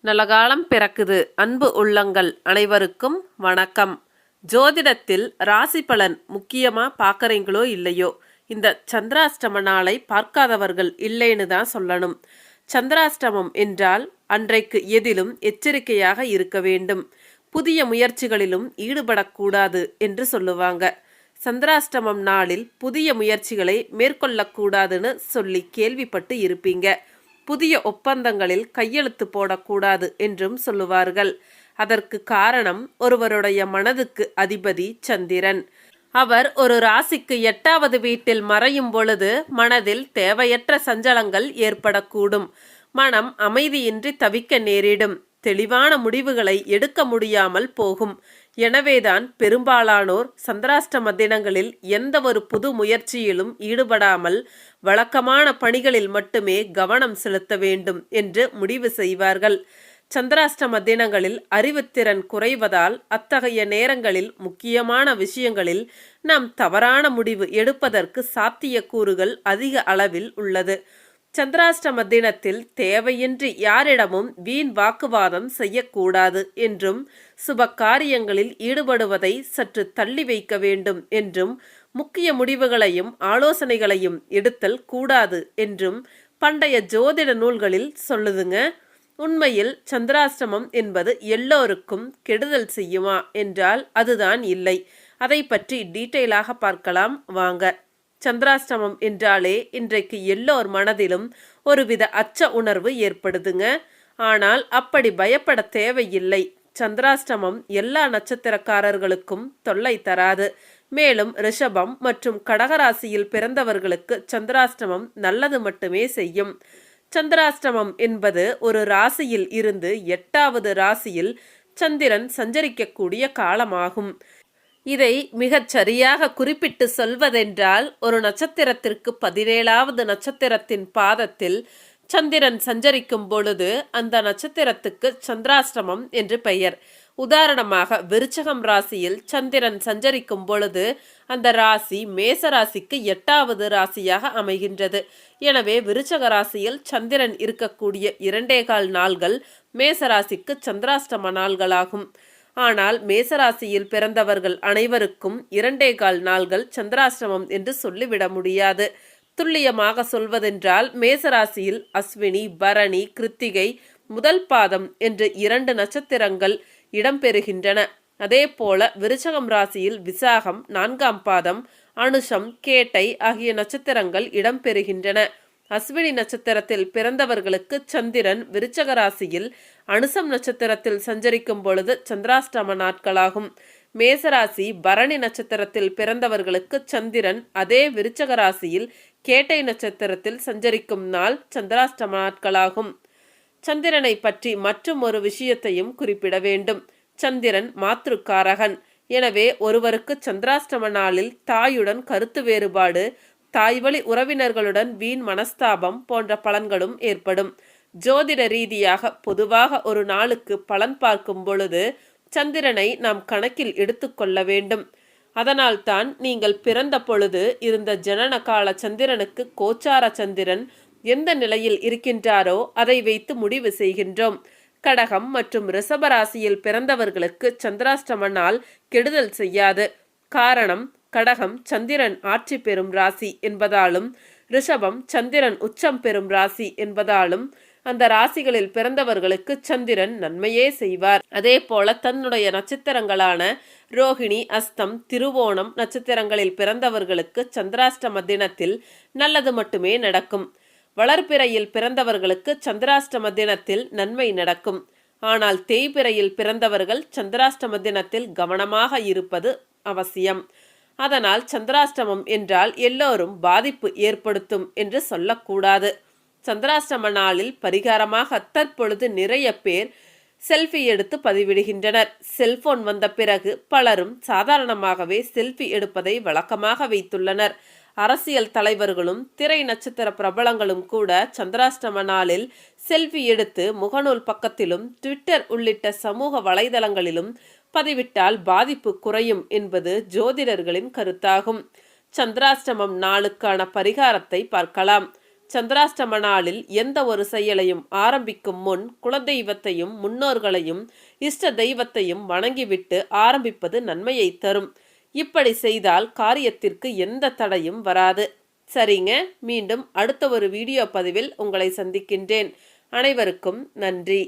நல்ல காலம் பிறக்குது. அன்பு உள்ளங்கள் அனைவருக்கும் வணக்கம். ஜோதிடத்தில் ராசி பலன் முக்கியமா பார்க்கறீங்களோ இல்லையோ, இந்த சந்திராஷ்டம நாளை பார்க்காதவர்கள் இல்லைன்னு தான் சொல்லணும். சந்திராஷ்டமம் என்றால் அன்றைக்கு எதிலும் எச்சரிக்கையாக இருக்க வேண்டும், புதிய முயற்சிகளிலும் ஈடுபடக்கூடாது என்று சொல்லுவாங்க. சந்திராஷ்டமம் நாளில் புதிய முயற்சிகளை மேற்கொள்ளக்கூடாதுன்னு சொல்லி கேள்விப்பட்டு இருப்பீங்க. புதிய ஒப்பந்தங்களில் கையெழுத்து போடக்கூடாது என்றும் சொல்லுவார்கள். அதற்கு காரணம் ஒருவருடைய மனதுக்கு அதிபதி சந்திரன். அவர் ஒரு ராசிக்கு 8வது வீட்டில் மறையும் பொழுது மனதில் தேவையற்ற சஞ்சலங்கள் ஏற்படக்கூடும். மனம் அமைதியின்றி தவிக்க நேரிடும். தெளிவான முடிவுகளை எடுக்க முடியாமல் போகும். எனவேதான் பெரும்பாலானோர் சந்திராஷ்டம தினங்களில் எந்த ஒரு புது முயற்சியிலும் ஈடுபடாமல் வழக்கமான பணிகளில் மட்டுமே கவனம் செலுத்த வேண்டும் என்று முடிவு செய்வார்கள். சந்திராஷ்டம தினங்களில் அறிவுத்திறன் குறைவதால் அத்தகைய நேரங்களில் முக்கியமான விஷயங்களில் நாம் தவறான முடிவு எடுப்பதற்கு சாத்தியக்கூறுகள் அதிக அளவில் உள்ளது. சந்திராஷ்டம தினத்தில் தேவையின்றி யாரிடமும் வீண் வாக்குவாதம் செய்யக்கூடாது என்றும், சுப காரியங்களில் ஈடுபடுவதை சற்று தள்ளி வைக்க வேண்டும் என்றும், முக்கிய முடிவுகளையும் ஆலோசனைகளையும் எடுத்தல் கூடாது என்றும் பண்டைய ஜோதிட நூல்களில் சொல்லுதுங்க. உண்மையில் சந்திராஷ்டமம் என்பது எல்லோருக்கும் கெடுதல் செய்யுமா என்றால் அதுதான் இல்லை. அதை பற்றி டீட்டெயிலாக பார்க்கலாம் வாங்க. சந்திராஷ்டமம் என்றாலே இன்றைக்கு எல்லோர் மனதிலும் ஒருவித அச்ச உணர்வு ஏற்படுதுங்க. ஆனால் அப்படி பயப்பட தேவையில்லை. சந்திராஷ்டமம் எல்லா நட்சத்திரக்காரர்களுக்கும் தொல்லை தராது. மேலும் ரிஷபம் மற்றும் கடகராசியில் பிறந்தவர்களுக்கு சந்திராஷ்டமம் நல்லது மட்டுமே செய்யும். சந்திராஷ்டமம் என்பது ஒரு ராசியில் இருந்து 8வது ராசியில் சந்திரன் சஞ்சரிக்கக்கூடிய காலமாகும். இதை மிகச் சரியாக குறிப்பிட்டு சொல்வதென்றால், ஒரு நட்சத்திரத்திற்கு 17வது நட்சத்திரத்தின் பாதத்தில் சந்திரன் சஞ்சரிக்கும் பொழுது அந்த நட்சத்திரத்துக்கு சந்திராஷ்டமம் என்று பெயர். உதாரணமாக விருச்சகம் ராசியில் சந்திரன் சஞ்சரிக்கும் பொழுது அந்த ராசி மேச ராசிக்கு 8வது ராசியாக அமைகின்றது. எனவே விருச்சக ராசியில் சந்திரன் இருக்கக்கூடிய 2.25 நாள்கள் மேச ராசிக்கு சந்திராஷ்டம நாள்களாகும். ஆனால் மேசராசியில் பிறந்தவர்கள் அனைவருக்கும் 2.25 நாள்கள் சந்திராஷ்டமம் என்று சொல்லிவிட முடியாது. துல்லியமாக சொல்வதென்றால் மேசராசியில் அஸ்வினி, பரணி, கிருத்திகை, முதல் பாதம் என்று 2 நட்சத்திரங்கள் இடம்பெறுகின்றன. அதே போல விருச்சகம் ராசியில் விசாகம் 4ஆம் பாதம், அனுஷம், கேட்டை ஆகிய நட்சத்திரங்கள் இடம்பெறுகின்றன. அஸ்வினி நட்சத்திரத்தில் பிறந்தவர்களுக்கு சந்திரன் விருச்சக ராசியில் அனுசம் நட்சத்திரத்தில் சஞ்சரிக்கும் பொழுது சந்திராஷ்டம நாட்களாகும். மேசராசி பரணி நட்சத்திரத்தில் பிறந்தவர்களுக்கு சந்திரன் அதே விருச்சக ராசியில் கேட்டை நட்சத்திரத்தில் சஞ்சரிக்கும் நாள் சந்திராஷ்டம நாட்களாகும். சந்திரனை பற்றி மற்றும் ஒரு விஷயத்தையும் குறிப்பிட வேண்டும். சந்திரன் மாத்ருக்காரகன். எனவே ஒருவருக்கு சந்திராஷ்டம நாளில் தாயுடன் கருத்து வேறுபாடு, தாய்வழி உறவினர்களுடன் வீண் மனஸ்தாபம் போன்ற பலன்களும் ஏற்படும். ஜோதிட ரீதியாக பொதுவாக ஒரு நாளுக்கு பலன் பார்க்கும் பொழுது சந்திரனை நாம் கணக்கில் எடுத்துக்கொள்ள வேண்டும். அதனால்தான் நீங்கள் பிறந்த பொழுது இருந்த ஜனன கால சந்திரனுக்கு கோச்சார சந்திரன் எந்த நிலையில் இருக்கின்றாரோ அதை வைத்து முடிவு செய்கின்றோம். கடகம் மற்றும் ரிஷபராசியில் பிறந்தவர்களுக்கு சந்திராஷ்டம நாள் கெடுதல் செய்யாது. காரணம், கடகம் சந்திரன் ஆட்சி பெறும் ராசி என்பதாலும், ரிஷபம் சந்திரன் உச்சம் பெறும் ராசி என்பதாலும் அந்த ராசிகளில் பிறந்தவர்களுக்கு சந்திரன் நன்மையே செய்வார். அதே போல தன்னுடைய நட்சத்திரங்களான ரோகிணி, அஸ்தம், திருவோணம் நட்சத்திரங்களில் பிறந்தவர்களுக்கு சந்திராஷ்டம தினத்தில் நல்லது மட்டுமே நடக்கும். வளர்பிறையில் பிறந்தவர்களுக்கு சந்திராஷ்டம தினத்தில் நன்மை நடக்கும். ஆனால் தேய்பிறையில் பிறந்தவர்கள் சந்திராஷ்டம தினத்தில் கவனமாக இருப்பது அவசியம். அதனால் சந்திராஷ்டமம் என்றால் எல்லோரும் பாதிப்பு ஏற்படுத்தும் என்று சொல்லக்கூடாது. சந்திராஷ்டம நாளில் பரிகாரமாக தற்பொழுது நிறைய பேர் செல்ஃபி எடுத்து பதிவிடுகின்றனர். செல்போன் வந்த பிறகு பலரும் சாதாரணமாகவே செல்ஃபி எடுப்பதை வழக்கமாக வைத்துள்ளனர். அரசியல் தலைவர்களும் திரை நட்சத்திர பிரபலங்களும் கூட சந்திராஷ்டம நாளில் செல்ஃபி எடுத்து முகநூல் பக்கத்திலும் ட்விட்டர் உள்ளிட்ட சமூக வலைதளங்களிலும் பதிவிட்டால் பாதிப்பு குறையும் என்பது ஜோதிடர்களின் கருத்தாகும். சந்திராஷ்டமம் நாளுக்கான பரிகாரத்தை பார்க்கலாம். சந்திராஷ்டம நாளில் எந்த ஒரு செயலையும் ஆரம்பிக்கும் முன் குலதெய்வத்தையும் முன்னோர்களையும் இஷ்ட தெய்வத்தையும் வணங்கிவிட்டு ஆரம்பிப்பது நன்மையை தரும். இப்படி செய்தால் காரியத்திற்கு எந்த தடையும் வராது. சரிங்க, மீண்டும் அடுத்த ஒரு வீடியோ பதிவில் உங்களை சந்திக்கின்றேன். அனைவருக்கும் நன்றி.